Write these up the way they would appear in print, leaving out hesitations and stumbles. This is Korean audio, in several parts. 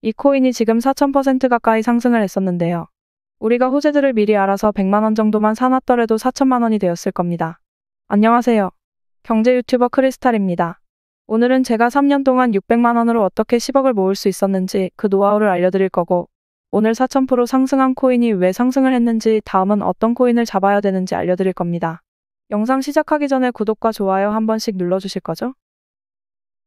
이 코인이 지금 4000% 가까이 상승을 했었는데요. 우리가 호재들을 미리 알아서 100만 원 정도만 사놨더라도 4천만 원이 되었을 겁니다. 안녕하세요. 경제 유튜버 크리스탈입니다. 오늘은 제가 3년 동안 600만 원으로 어떻게 10억을 모을 수 있었는지 그 노하우를 알려드릴 거고, 오늘 4000% 상승한 코인이 왜 상승을 했는지, 다음은 어떤 코인을 잡아야 되는지 알려드릴 겁니다. 영상 시작하기 전에 구독과 좋아요 한 번씩 눌러주실 거죠?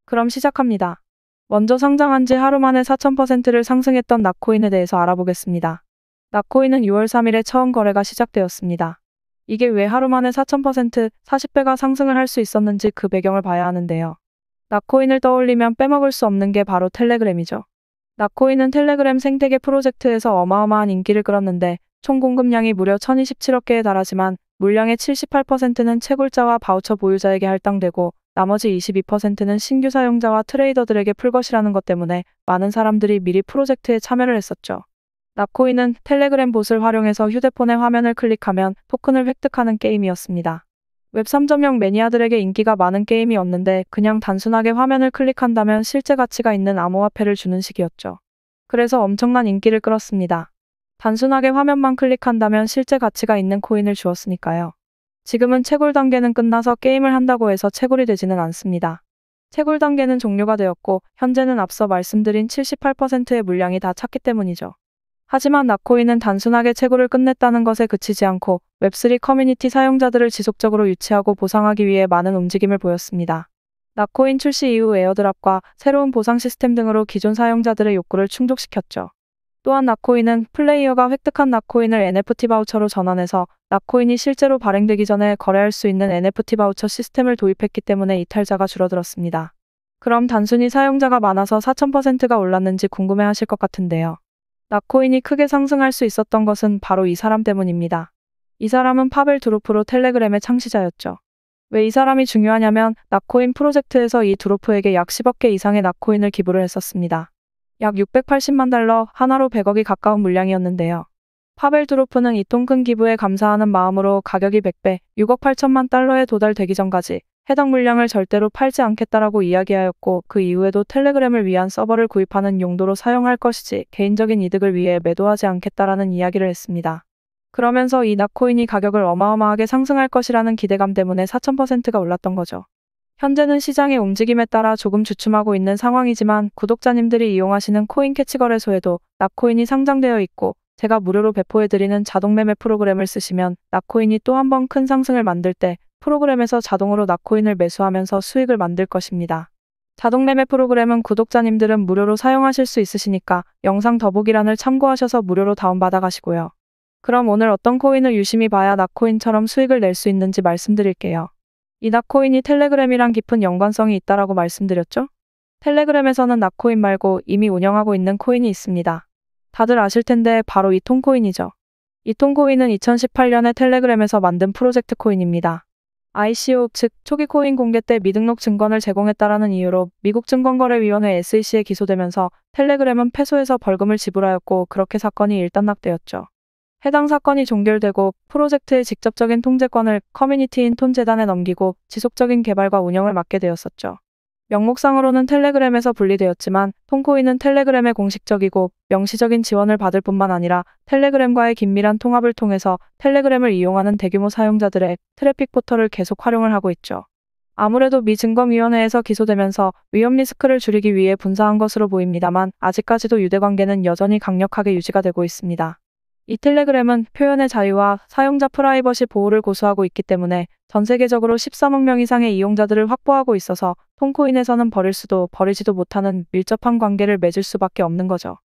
그럼 시작합니다. 먼저 상장한 지 하루 만에 4000%를 상승했던 낙코인에 대해서 알아보겠습니다. 낙코인은 6월 3일에 처음 거래가 시작되었습니다. 이게 왜 하루 만에 4000%, 40배가 상승을 할 수 있었는지 그 배경을 봐야 하는데요. 낙코인을 떠올리면 빼먹을 수 없는 게 바로 텔레그램이죠. 낙코인은 텔레그램 생태계 프로젝트에서 어마어마한 인기를 끌었는데 총 공급량이 무려 1027억 개에 달하지만 물량의 78%는 채굴자와 바우처 보유자에게 할당되고 나머지 22%는 신규 사용자와 트레이더들에게 풀 것이라는 것 때문에 많은 사람들이 미리 프로젝트에 참여를 했었죠. 낙코인은 텔레그램 봇을 활용해서 휴대폰의 화면을 클릭하면 토큰을 획득하는 게임이었습니다. 웹 3.0 매니아들에게 인기가 많은 게임이었는데 그냥 단순하게 화면을 클릭한다면 실제 가치가 있는 암호화폐를 주는 식이었죠. 그래서 엄청난 인기를 끌었습니다. 단순하게 화면만 클릭한다면 실제 가치가 있는 코인을 주었으니까요. 지금은 채굴 단계는 끝나서 게임을 한다고 해서 채굴이 되지는 않습니다. 채굴 단계는 종료가 되었고 현재는 앞서 말씀드린 78%의 물량이 다 찼기 때문이죠. 하지만 낙코인은 단순하게 채굴을 끝냈다는 것에 그치지 않고 웹3 커뮤니티 사용자들을 지속적으로 유치하고 보상하기 위해 많은 움직임을 보였습니다. 낙코인 출시 이후 에어드랍과 새로운 보상 시스템 등으로 기존 사용자들의 욕구를 충족시켰죠. 또한 낙코인은 플레이어가 획득한 낙코인을 NFT 바우처로 전환해서 낙코인이 실제로 발행되기 전에 거래할 수 있는 NFT 바우처 시스템을 도입했기 때문에 이탈자가 줄어들었습니다. 그럼 단순히 사용자가 많아서 4000%가 올랐는지 궁금해하실 것 같은데요. 낙코인이 크게 상승할 수 있었던 것은 바로 이 사람 때문입니다. 이 사람은 파벨 드로프로 텔레그램의 창시자였죠. 왜 이 사람이 중요하냐면 낙코인 프로젝트에서 이 드로프에게 약 10억 개 이상의 낙코인을 기부를 했었습니다. 약 680만 달러, 하나로 100억이 가까운 물량이었는데요. 파벨 드로프는 이 토큰 기부에 감사하는 마음으로 가격이 100배, 6억 8천만 달러에 도달되기 전까지 해당 물량을 절대로 팔지 않겠다라고 이야기하였고 그 이후에도 텔레그램을 위한 서버를 구입하는 용도로 사용할 것이지 개인적인 이득을 위해 매도하지 않겠다라는 이야기를 했습니다. 그러면서 이 낙코인이 가격을 어마어마하게 상승할 것이라는 기대감 때문에 4000%가 올랐던 거죠. 현재는 시장의 움직임에 따라 조금 주춤하고 있는 상황이지만 구독자님들이 이용하시는 코인 캐치 거래소에도 낙코인이 상장되어 있고 제가 무료로 배포해드리는 자동 매매 프로그램을 쓰시면 낙코인이 또 한 번 큰 상승을 만들 때 프로그램에서 자동으로 낙코인을 매수하면서 수익을 만들 것입니다. 자동 매매 프로그램은 구독자님들은 무료로 사용하실 수 있으시니까 영상 더보기란을 참고하셔서 무료로 다운받아 가시고요. 그럼 오늘 어떤 코인을 유심히 봐야 낙코인처럼 수익을 낼 수 있는지 말씀드릴게요. 이 낙코인이 텔레그램이랑 깊은 연관성이 있다라고 말씀드렸죠? 텔레그램에서는 낙코인 말고 이미 운영하고 있는 코인이 있습니다. 다들 아실 텐데 바로 이톤코인이죠. 이톤코인은 2018년에 텔레그램에서 만든 프로젝트 코인입니다. ICO, 즉 초기 코인 공개 때 미등록 증권을 제공했다라는 이유로 미국 증권거래위원회 SEC에 기소되면서 텔레그램은 패소해서 벌금을 지불하였고 그렇게 사건이 일단락되었죠. 해당 사건이 종결되고 프로젝트의 직접적인 통제권을 커뮤니티인 톤재단에 넘기고 지속적인 개발과 운영을 맡게 되었었죠. 명목상으로는 텔레그램에서 분리되었지만 톤코인은 텔레그램의 공식적이고 명시적인 지원을 받을 뿐만 아니라 텔레그램과의 긴밀한 통합을 통해서 텔레그램을 이용하는 대규모 사용자들의 트래픽 포털을 계속 활용을 하고 있죠. 아무래도 미 증권위원회에서 기소되면서 위험 리스크를 줄이기 위해 분사한 것으로 보입니다만 아직까지도 유대관계는 여전히 강력하게 유지가 되고 있습니다. 이 텔레그램은 표현의 자유와 사용자 프라이버시 보호를 고수하고 있기 때문에 전 세계적으로 13억 명 이상의 이용자들을 확보하고 있어서 톤코인에서는 버릴 수도 버리지도 못하는 밀접한 관계를 맺을 수밖에 없는 거죠.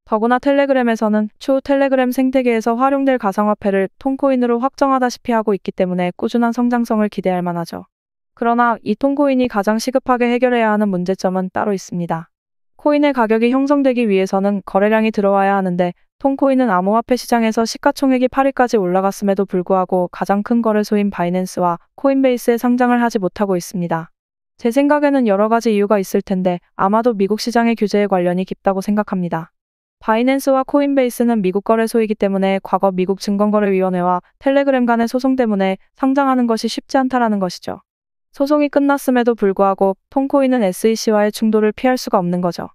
더구나 텔레그램에서는 추후 텔레그램 생태계에서 활용될 가상화폐를 톤코인으로 확정하다시피 하고 있기 때문에 꾸준한 성장성을 기대할 만하죠. 그러나 이 톤코인이 가장 시급하게 해결해야 하는 문제점은 따로 있습니다. 코인의 가격이 형성되기 위해서는 거래량이 들어와야 하는데 톤코인은 암호화폐 시장에서 시가총액이 8위까지 올라갔음에도 불구하고 가장 큰 거래소인 바이낸스와 코인베이스에 상장을 하지 못하고 있습니다. 제 생각에는 여러 가지 이유가 있을 텐데 아마도 미국 시장의 규제에 관련이 깊다고 생각합니다. 바이낸스와 코인베이스는 미국 거래소이기 때문에 과거 미국 증권거래위원회와 텔레그램 간의 소송 때문에 상장하는 것이 쉽지 않다라는 것이죠. 소송이 끝났음에도 불구하고 톤코인은 SEC와의 충돌을 피할 수가 없는 거죠.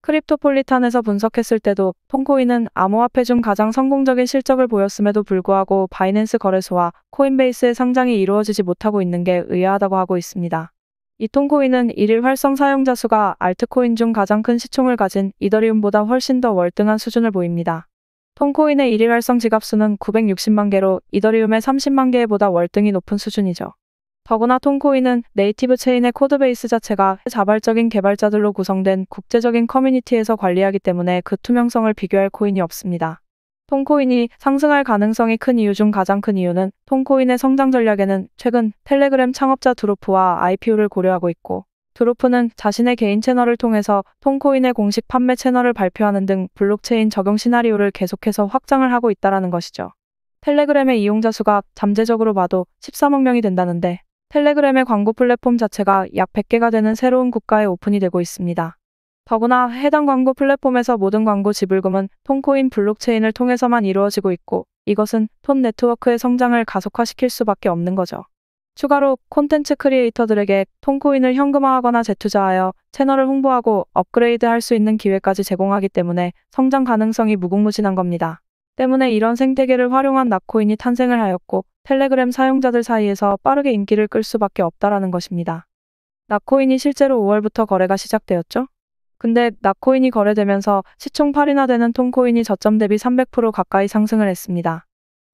크립토폴리탄에서 분석했을 때도 톤코인은 암호화폐 중 가장 성공적인 실적을 보였음에도 불구하고 바이낸스 거래소와 코인베이스의 상장이 이루어지지 못하고 있는 게 의아하다고 하고 있습니다. 이 톤코인은 일일 활성 사용자 수가 알트코인 중 가장 큰 시총을 가진 이더리움보다 훨씬 더 월등한 수준을 보입니다. 톤코인의 일일 활성 지갑수는 960만 개로 이더리움의 30만 개보다 월등히 높은 수준이죠. 더구나 톤코인은 네이티브 체인의 코드베이스 자체가 자발적인 개발자들로 구성된 국제적인 커뮤니티에서 관리하기 때문에 그 투명성을 비교할 코인이 없습니다. 톤코인이 상승할 가능성이 큰 이유 중 가장 큰 이유는 톤코인의 성장 전략에는 최근 텔레그램 창업자 드로프와 IPO를 고려하고 있고, 드로프는 자신의 개인 채널을 통해서 톤코인의 공식 판매 채널을 발표하는 등 블록체인 적용 시나리오를 계속해서 확장을 하고 있다는 것이죠. 텔레그램의 이용자 수가 잠재적으로 봐도 13억 명이 된다는데, 텔레그램의 광고 플랫폼 자체가 약 100개가 되는 새로운 국가에 오픈이 되고 있습니다. 더구나 해당 광고 플랫폼에서 모든 광고 지불금은 톤코인 블록체인을 통해서만 이루어지고 있고, 이것은 톤 네트워크의 성장을 가속화시킬 수밖에 없는 거죠. 추가로 콘텐츠 크리에이터들에게 톤코인을 현금화하거나 재투자하여 채널을 홍보하고 업그레이드할 수 있는 기회까지 제공하기 때문에 성장 가능성이 무궁무진한 겁니다. 때문에 이런 생태계를 활용한 낫코인이 탄생을 하였고, 텔레그램 사용자들 사이에서 빠르게 인기를 끌 수밖에 없다라는 것입니다. 낫코인이 실제로 5월부터 거래가 시작되었죠? 근데 낫코인이 거래되면서 시총 8이나 되는 톤코인이 저점 대비 300% 가까이 상승을 했습니다.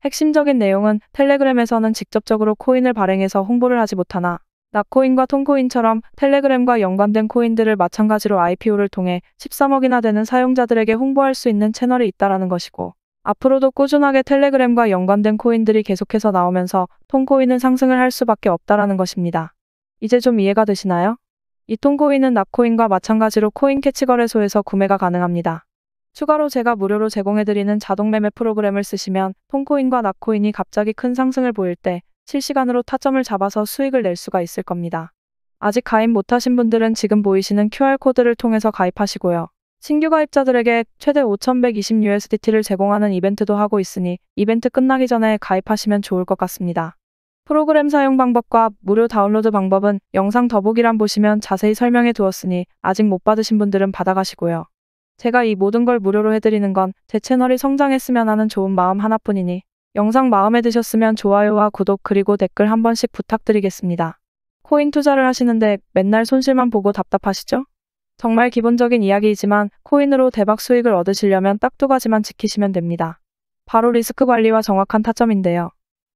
핵심적인 내용은 텔레그램에서는 직접적으로 코인을 발행해서 홍보를 하지 못하나, 낫코인과 톤코인처럼 텔레그램과 연관된 코인들을 마찬가지로 IPO를 통해 13억이나 되는 사용자들에게 홍보할 수 있는 채널이 있다라는 것이고, 앞으로도 꾸준하게 텔레그램과 연관된 코인들이 계속해서 나오면서 톤코인은 상승을 할 수밖에 없다라는 것입니다. 이제 좀 이해가 되시나요? 이 톤코인은 낫코인과 마찬가지로 코인캐치 거래소에서 구매가 가능합니다. 추가로 제가 무료로 제공해드리는 자동 매매 프로그램을 쓰시면 톤코인과 낫코인이 갑자기 큰 상승을 보일 때 실시간으로 타점을 잡아서 수익을 낼 수가 있을 겁니다. 아직 가입 못하신 분들은 지금 보이시는 QR코드를 통해서 가입하시고요. 신규 가입자들에게 최대 5,120USDT를 제공하는 이벤트도 하고 있으니 이벤트 끝나기 전에 가입하시면 좋을 것 같습니다. 프로그램 사용 방법과 무료 다운로드 방법은 영상 더보기란 보시면 자세히 설명해 두었으니 아직 못 받으신 분들은 받아가시고요. 제가 이 모든 걸 무료로 해드리는 건 제 채널이 성장했으면 하는 좋은 마음 하나뿐이니 영상 마음에 드셨으면 좋아요와 구독 그리고 댓글 한 번씩 부탁드리겠습니다. 코인 투자를 하시는데 맨날 손실만 보고 답답하시죠? 정말 기본적인 이야기이지만 코인으로 대박 수익을 얻으시려면 딱 두 가지만 지키시면 됩니다. 바로 리스크 관리와 정확한 타점인데요.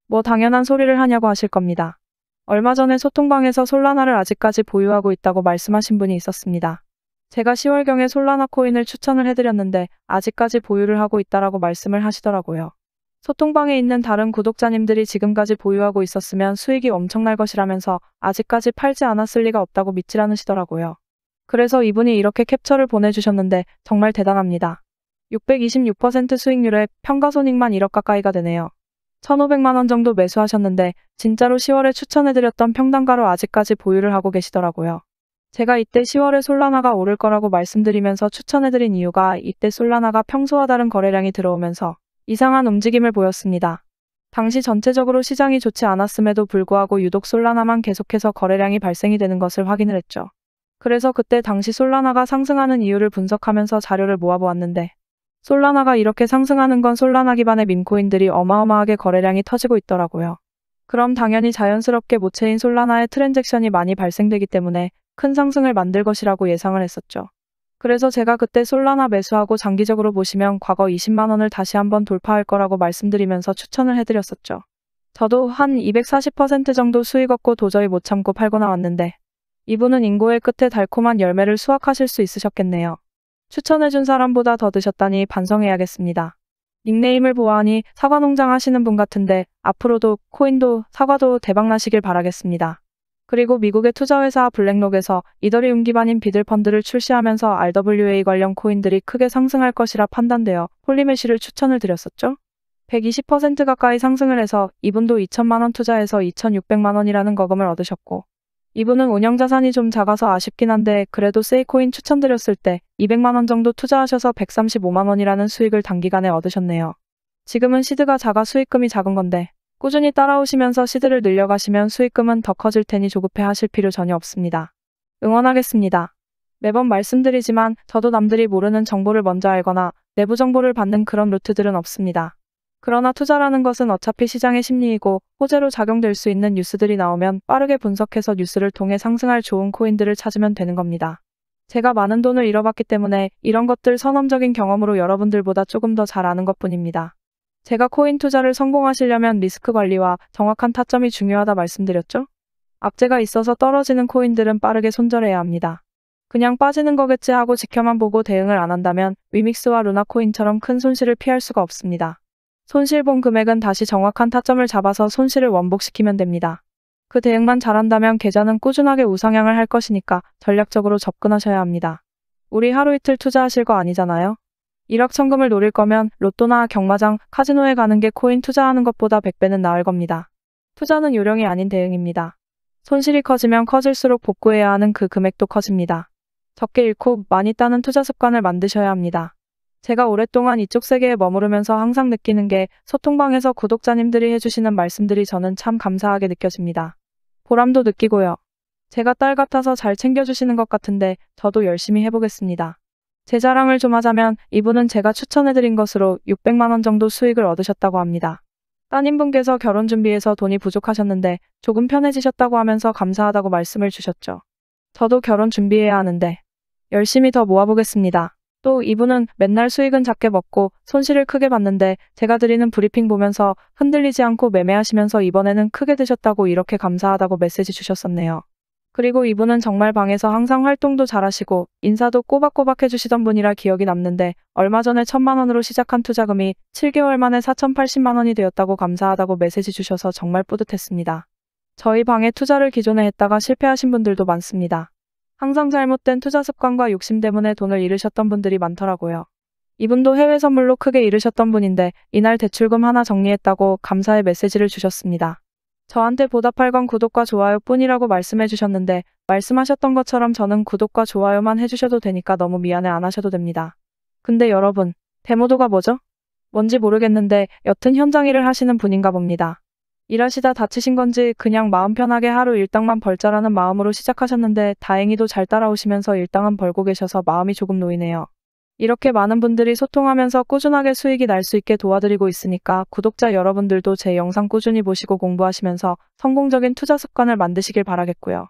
뭐 당연한 소리를 하냐고 하실 겁니다. 얼마 전에 소통방에서 솔라나를 아직까지 보유하고 있다고 말씀하신 분이 있었습니다. 제가 10월경에 솔라나 코인을 추천을 해드렸는데 아직까지 보유를 하고 있다라고 말씀을 하시더라고요. 소통방에 있는 다른 구독자님들이 지금까지 보유하고 있었으면 수익이 엄청날 것이라면서 아직까지 팔지 않았을 리가 없다고 믿질 않으시더라고요. 그래서 이분이 이렇게 캡처를 보내주셨는데 정말 대단합니다. 626% 수익률에 평가손익만 1억 가까이가 되네요. 1,500만 원 정도 매수하셨는데 진짜로 10월에 추천해드렸던 평단가로 아직까지 보유를 하고 계시더라고요. 제가 이때 10월에 솔라나가 오를 거라고 말씀드리면서 추천해드린 이유가 이때 솔라나가 평소와 다른 거래량이 들어오면서 이상한 움직임을 보였습니다. 당시 전체적으로 시장이 좋지 않았음에도 불구하고 유독 솔라나만 계속해서 거래량이 발생이 되는 것을 확인을 했죠. 그래서 그때 당시 솔라나가 상승하는 이유를 분석하면서 자료를 모아보았는데 솔라나가 이렇게 상승하는 건 솔라나 기반의 밈코인들이 어마어마하게 거래량이 터지고 있더라고요. 그럼 당연히 자연스럽게 모체인 솔라나의 트랜잭션이 많이 발생되기 때문에 큰 상승을 만들 것이라고 예상을 했었죠. 그래서 제가 그때 솔라나 매수하고 장기적으로 보시면 과거 20만 원을 다시 한번 돌파할 거라고 말씀드리면서 추천을 해드렸었죠. 저도 한 240% 정도 수익 얻고 도저히 못 참고 팔고 나왔는데 이분은 인고의 끝에 달콤한 열매를 수확하실 수 있으셨겠네요. 추천해준 사람보다 더 드셨다니 반성해야겠습니다. 닉네임을 보아하니 사과농장 하시는 분 같은데 앞으로도 코인도 사과도 대박나시길 바라겠습니다. 그리고 미국의 투자회사 블랙록에서 이더리움 기반인 비들펀드를 출시하면서 RWA 관련 코인들이 크게 상승할 것이라 판단되어 홀리메쉬를 추천을 드렸었죠. 120% 가까이 상승을 해서 이분도 2천만 원 투자해서 2,600만 원이라는 거금을 얻으셨고 이분은 운영자산이 좀 작아서 아쉽긴 한데 그래도 세이코인 추천드렸을 때 200만 원 정도 투자하셔서 135만 원이라는 수익을 단기간에 얻으셨네요. 지금은 시드가 작아 수익금이 작은 건데 꾸준히 따라오시면서 시드를 늘려가시면 수익금은 더 커질 테니 조급해 하실 필요 전혀 없습니다. 응원하겠습니다. 매번 말씀드리지만 저도 남들이 모르는 정보를 먼저 알거나 내부 정보를 받는 그런 루트들은 없습니다. 그러나 투자라는 것은 어차피 시장의 심리이고 호재로 작용될 수 있는 뉴스들이 나오면 빠르게 분석해서 뉴스를 통해 상승할 좋은 코인들을 찾으면 되는 겁니다. 제가 많은 돈을 잃어봤기 때문에 이런 것들 선험적인 경험으로 여러분들보다 조금 더 잘 아는 것뿐입니다. 제가 코인 투자를 성공하시려면 리스크 관리와 정확한 타점이 중요하다 말씀드렸죠? 악재가 있어서 떨어지는 코인들은 빠르게 손절해야 합니다. 그냥 빠지는 거겠지 하고 지켜만 보고 대응을 안 한다면 위믹스와 루나코인처럼 큰 손실을 피할 수가 없습니다. 손실 본 금액은 다시 정확한 타점을 잡아서 손실을 원복시키면 됩니다. 그 대응만 잘한다면 계좌는 꾸준하게 우상향을 할 것이니까 전략적으로 접근하셔야 합니다. 우리 하루 이틀 투자하실 거 아니잖아요? 일확천금을 노릴 거면 로또나 경마장, 카지노에 가는 게 코인 투자하는 것보다 100배는 나을 겁니다. 투자는 요령이 아닌 대응입니다. 손실이 커지면 커질수록 복구해야 하는 그 금액도 커집니다. 적게 잃고 많이 따는 투자 습관을 만드셔야 합니다. 제가 오랫동안 이쪽 세계에 머무르면서 항상 느끼는 게 소통방에서 구독자님들이 해주시는 말씀들이 저는 참 감사하게 느껴집니다. 보람도 느끼고요. 제가 딸 같아서 잘 챙겨주시는 것 같은데 저도 열심히 해보겠습니다. 제 자랑을 좀 하자면 이분은 제가 추천해드린 것으로 600만 원 정도 수익을 얻으셨다고 합니다. 따님분께서 결혼 준비해서 돈이 부족하셨는데 조금 편해지셨다고 하면서 감사하다고 말씀을 주셨죠. 저도 결혼 준비해야 하는데 열심히 더 모아보겠습니다. 또 이분은 맨날 수익은 작게 먹고 손실을 크게 봤는데 제가 드리는 브리핑 보면서 흔들리지 않고 매매하시면서 이번에는 크게 드셨다고 이렇게 감사하다고 메시지 주셨었네요. 그리고 이분은 정말 방에서 항상 활동도 잘하시고 인사도 꼬박꼬박 해주시던 분이라 기억이 남는데 얼마 전에 1000만 원으로 시작한 투자금이 7개월 만에 4080만 원이 되었다고 감사하다고 메시지 주셔서 정말 뿌듯했습니다. 저희 방에 투자를 기존에 했다가 실패하신 분들도 많습니다. 항상 잘못된 투자 습관과 욕심 때문에 돈을 잃으셨던 분들이 많더라고요. 이분도 해외 선물로 크게 잃으셨던 분인데 이날 대출금 하나 정리했다고 감사의 메시지를 주셨습니다. 저한테 보답할 건 구독과 좋아요 뿐이라고 말씀해 주셨는데 말씀하셨던 것처럼 저는 구독과 좋아요만 해주셔도 되니까 너무 미안해 안 하셔도 됩니다. 근데 여러분, 데모도가 뭐죠? 뭔지 모르겠는데 여튼 현장 일을 하시는 분인가 봅니다. 일하시다 다치신 건지 그냥 마음 편하게 하루 일당만 벌자라는 마음으로 시작하셨는데 다행히도 잘 따라오시면서 일당은 벌고 계셔서 마음이 조금 놓이네요. 이렇게 많은 분들이 소통하면서 꾸준하게 수익이 날 수 있게 도와드리고 있으니까 구독자 여러분들도 제 영상 꾸준히 보시고 공부하시면서 성공적인 투자 습관을 만드시길 바라겠고요.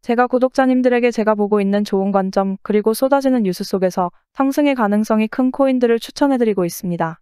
제가 구독자님들에게 제가 보고 있는 좋은 관점 그리고 쏟아지는 뉴스 속에서 상승의 가능성이 큰 코인들을 추천해드리고 있습니다.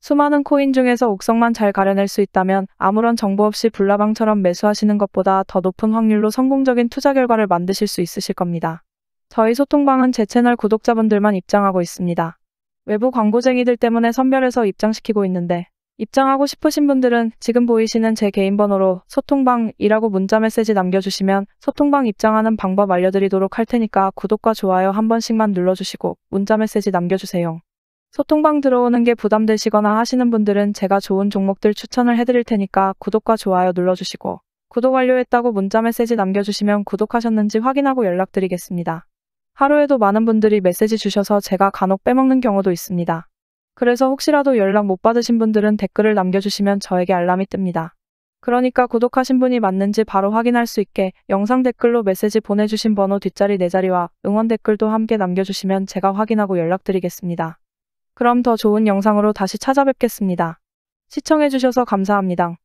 수많은 코인 중에서 옥석만 잘 가려낼 수 있다면 아무런 정보 없이 불나방처럼 매수하시는 것보다 더 높은 확률로 성공적인 투자 결과를 만드실 수 있으실 겁니다. 저희 소통방은 제 채널 구독자분들만 입장하고 있습니다. 외부 광고쟁이들 때문에 선별해서 입장시키고 있는데 입장하고 싶으신 분들은 지금 보이시는 제 개인 번호로 소통방이라고 문자 메시지 남겨주시면 소통방 입장하는 방법 알려드리도록 할 테니까 구독과 좋아요 한 번씩만 눌러주시고 문자 메시지 남겨주세요. 소통방 들어오는 게 부담되시거나 하시는 분들은 제가 좋은 종목들 추천을 해드릴 테니까 구독과 좋아요 눌러주시고 구독 완료했다고 문자 메시지 남겨주시면 구독하셨는지 확인하고 연락드리겠습니다. 하루에도 많은 분들이 메시지 주셔서 제가 간혹 빼먹는 경우도 있습니다. 그래서 혹시라도 연락 못 받으신 분들은 댓글을 남겨주시면 저에게 알람이 뜹니다. 그러니까 구독하신 분이 맞는지 바로 확인할 수 있게 영상 댓글로 메시지 보내주신 번호 뒷자리 4자리와 응원 댓글도 함께 남겨주시면 제가 확인하고 연락드리겠습니다. 그럼 더 좋은 영상으로 다시 찾아뵙겠습니다. 시청해주셔서 감사합니다.